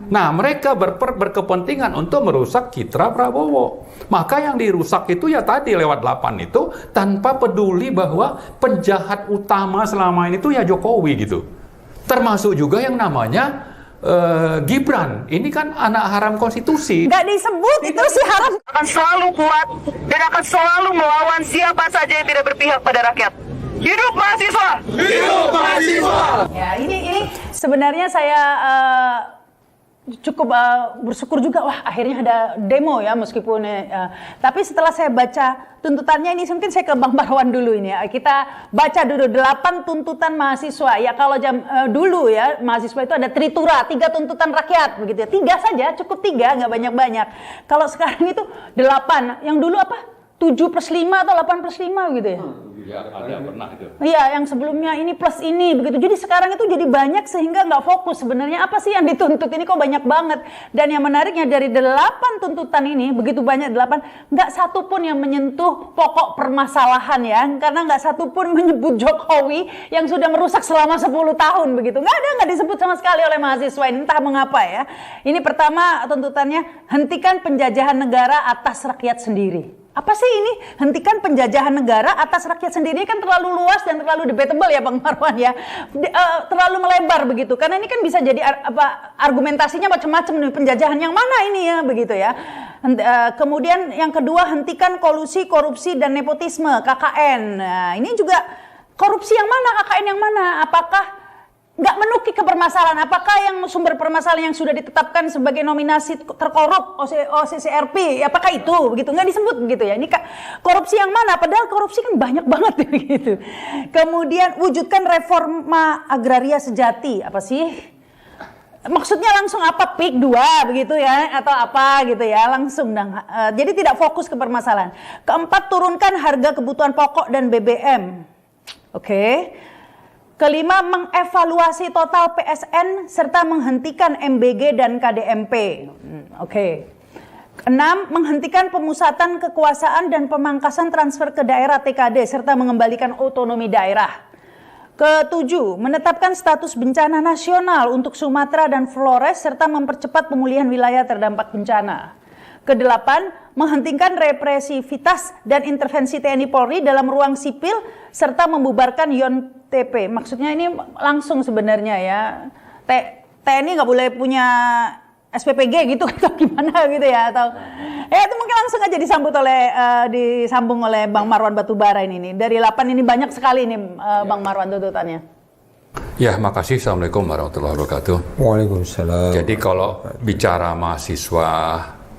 Nah, mereka berkepentingan untuk merusak citra Prabowo. Maka yang dirusak itu ya tadi lewat 8 itu, tanpa peduli bahwa penjahat utama selama ini itu ya Jokowi gitu. Termasuk juga yang namanya Gibran. Ini kan anak haram konstitusi. Nggak disebut itu si haram. Akan selalu kuat dan akan selalu melawan siapa saja yang tidak berpihak pada rakyat. Hidup mahasiswa! Hidup mahasiswa! Ya, ini sebenarnya saya cukup bersyukur juga, wah akhirnya ada demo ya, meskipun tapi setelah saya baca tuntutannya ini, mungkin saya ke Bang Marwan dulu ini ya. Kita baca dulu 8 tuntutan mahasiswa. Ya kalau dulu ya mahasiswa itu ada tritura, 3 tuntutan rakyat begitu ya. 3 saja, cukup 3, nggak banyak-banyak. Kalau sekarang itu 8. Yang dulu apa? 7+5 atau 8+5 gitu ya. Ya, ada pernah itu. Iya, yang sebelumnya ini plus ini begitu. Jadi sekarang itu jadi banyak sehingga nggak fokus sebenarnya apa sih yang dituntut ini, kok banyak banget. Dan yang menariknya dari 8 tuntutan ini, begitu banyak 8, nggak satu pun yang menyentuh pokok permasalahan ya. Karena nggak satu pun menyebut Jokowi yang sudah merusak selama 10 tahun begitu. Nggak disebut sama sekali oleh mahasiswa ini, entah mengapa ya. Ini pertama tuntutannya, hentikan penjajahan negara atas rakyat sendiri. Apa sih ini? Hentikan penjajahan negara atas rakyat sendiri, kan terlalu luas dan terlalu debatable ya Bang Marwan ya. Terlalu melebar begitu. Karena ini kan bisa jadi argumentasinya macam-macam nih, penjajahan yang mana ini ya begitu ya. Kemudian yang kedua, hentikan kolusi, korupsi dan nepotisme KKN. Nah, ini juga korupsi yang mana, KKN yang mana? Apakah nggak menukik ke permasalahan, apakah yang sumber permasalahan yang sudah ditetapkan sebagai nominasi terkorup OCCRP, apakah itu begitu, nggak disebut begitu ya. Ini korupsi yang mana, padahal korupsi kan banyak banget begitu. Kemudian wujudkan reforma agraria sejati, apa sih maksudnya, langsung apa, PIK 2 begitu ya, atau apa gitu ya, langsung jadi tidak fokus ke permasalahan. Keempat, turunkan harga kebutuhan pokok dan BBM. Oke. Kelima, mengevaluasi total PSN serta menghentikan MBG dan KDMP. Oke. Keenam, menghentikan pemusatan kekuasaan dan pemangkasan transfer ke daerah TKD serta mengembalikan otonomi daerah. Ketujuh, menetapkan status bencana nasional untuk Sumatera dan Flores serta mempercepat pemulihan wilayah terdampak bencana. Kedelapan, menghentikan represivitas dan intervensi TNI Polri dalam ruang sipil serta membubarkan YONTP. Maksudnya ini langsung sebenarnya ya, TNI nggak boleh punya SPPG gitu atau gimana gitu ya, atau ya itu mungkin langsung aja disambung oleh Bang Marwan Batubara ini. Dari 8 ini banyak sekali ini Bang Marwan tuntutannya. Ya, makasih. Assalamualaikum warahmatullahi wabarakatuh. Waalaikumsalam. Jadi kalau bicara mahasiswa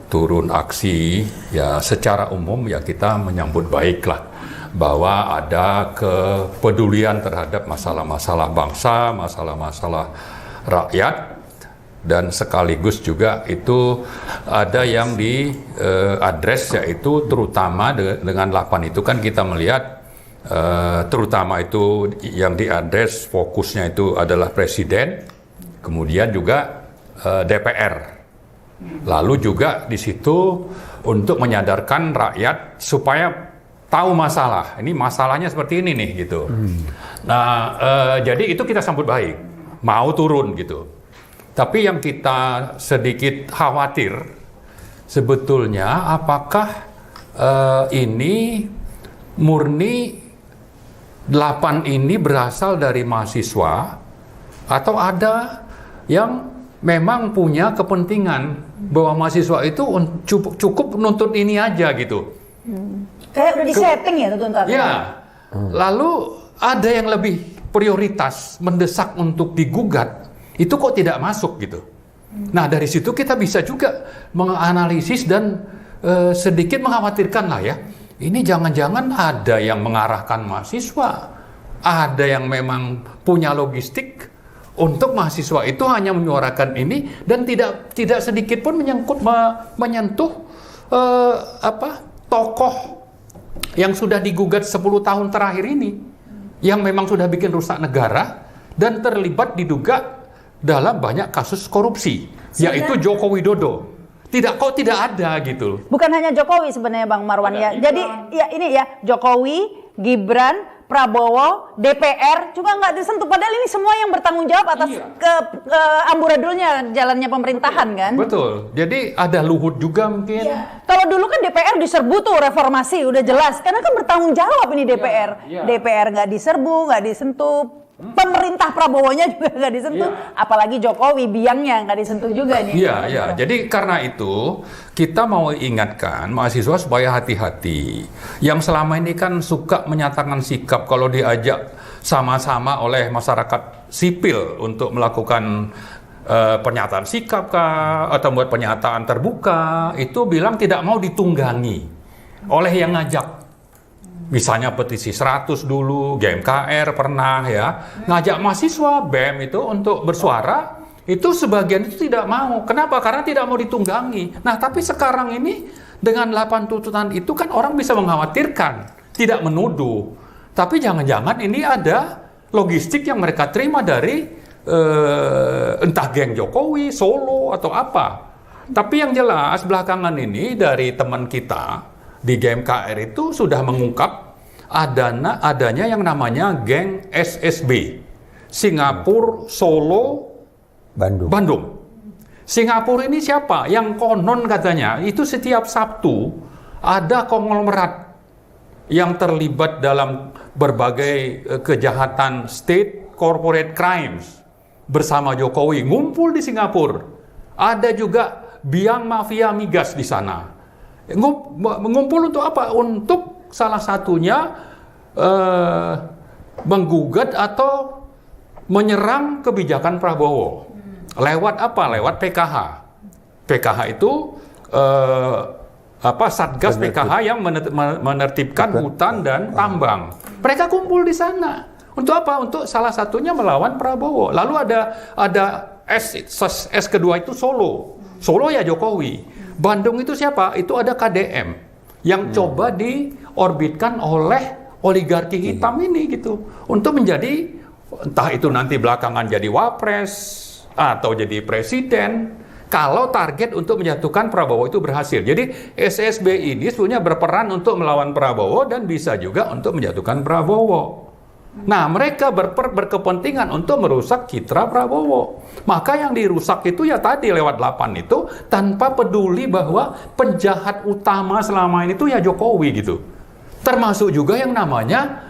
turun aksi, ya secara umum ya kita menyambut baiklah bahwa ada kepedulian terhadap masalah-masalah bangsa, masalah-masalah rakyat, dan sekaligus juga itu ada yang diadres, yaitu terutama dengan 8 itu kan kita melihat terutama itu yang diadres fokusnya itu adalah presiden, kemudian juga DPR. Lalu juga di situ untuk menyadarkan rakyat supaya tahu masalah. Ini masalahnya seperti ini nih gitu. Nah, jadi itu kita sambut baik, mau turun gitu. Tapi yang kita sedikit khawatir sebetulnya apakah ini murni 8 ini berasal dari mahasiswa atau ada yang memang punya kepentingan bahwa mahasiswa itu cukup nuntut ini aja gitu. Kayak udah disetting ya tuntutannya. Ya. Lalu ada yang lebih prioritas mendesak untuk digugat, itu kok tidak masuk gitu. Nah, dari situ kita bisa juga menganalisis dan sedikit mengkhawatirkan lah ya. Ini jangan-jangan ada yang mengarahkan mahasiswa, ada yang memang punya logistik untuk mahasiswa itu hanya menyuarakan ini dan tidak sedikit pun menyentuh tokoh yang sudah digugat 10 tahun terakhir ini, yang memang sudah bikin rusak negara dan terlibat diduga dalam banyak kasus korupsi, yaitu Joko Widodo. Tidak ada gitu. Bukan hanya Jokowi sebenarnya Bang Marwan ya. Jadi ya ini ya, Jokowi, Gibran, Prabowo, DPR juga nggak disentuh. Padahal ini semua yang bertanggung jawab atas ke amburadulnya jalannya pemerintahan kan. Betul. Jadi ada Luhut juga mungkin. Kalau dulu kan DPR diserbu tuh reformasi udah jelas. Karena kan bertanggung jawab ini DPR. DPR nggak diserbu, nggak disentuh. Pemerintah Prabowo-nya juga nggak disentuh, apalagi Jokowi biangnya nggak disentuh juga nih. Iya. Jadi karena itu kita mau ingatkan mahasiswa supaya hati-hati. Yang selama ini kan suka menyatakan sikap kalau diajak sama-sama oleh masyarakat sipil untuk melakukan pernyataan sikap kah, atau buat pernyataan terbuka, itu bilang tidak mau ditunggangi oleh yang ngajak. Misalnya petisi 100 dulu, GMKR pernah ya, ngajak mahasiswa BEM itu untuk bersuara, itu sebagian itu tidak mau. Kenapa? Karena tidak mau ditunggangi. Nah, tapi sekarang ini dengan 8 tuntutan itu kan orang bisa mengkhawatirkan, tidak menuduh. Tapi jangan-jangan ini ada logistik yang mereka terima dari entah geng Jokowi, Solo, atau apa. Tapi yang jelas belakangan ini dari teman kita, di GMKR itu sudah mengungkap adanya yang namanya geng SSB, Singapura, Solo, Bandung. Singapura ini siapa? Yang konon katanya itu setiap Sabtu ada konglomerat yang terlibat dalam berbagai kejahatan state corporate crimes bersama Jokowi ngumpul di Singapura. Ada juga biang mafia migas di sana. Mengumpul untuk apa? Untuk salah satunya menggugat atau menyerang kebijakan Prabowo. Lewat apa? Lewat PKH. PKH itu Satgas PKH yang menertibkan hutan dan tambang. Mereka kumpul di sana. Untuk apa? Untuk salah satunya melawan Prabowo. Lalu ada S kedua itu Solo. Solo ya Jokowi. Bandung itu siapa? Itu ada KDM yang coba diorbitkan oleh oligarki hitam ini gitu untuk menjadi entah itu nanti belakangan jadi wapres atau jadi presiden kalau target untuk menjatuhkan Prabowo itu berhasil. Jadi SSB ini sebenarnya berperan untuk melawan Prabowo dan bisa juga untuk menjatuhkan Prabowo. Nah, mereka berkepentingan untuk merusak citra Prabowo. Maka yang dirusak itu ya tadi lewat 8 itu tanpa peduli bahwa penjahat utama selama ini itu ya Jokowi gitu. Termasuk juga yang namanya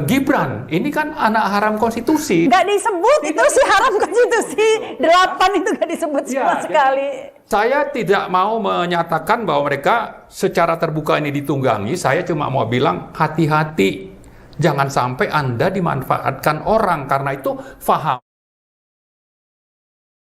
Gibran. Ini kan anak haram konstitusi. Nggak disebut itu sih haram konstitusi. 8 itu nggak disebut sama sekali. Saya tidak mau menyatakan bahwa mereka secara terbuka ini ditunggangi. Saya cuma mau bilang hati-hati. Jangan sampai Anda dimanfaatkan orang karena itu faham.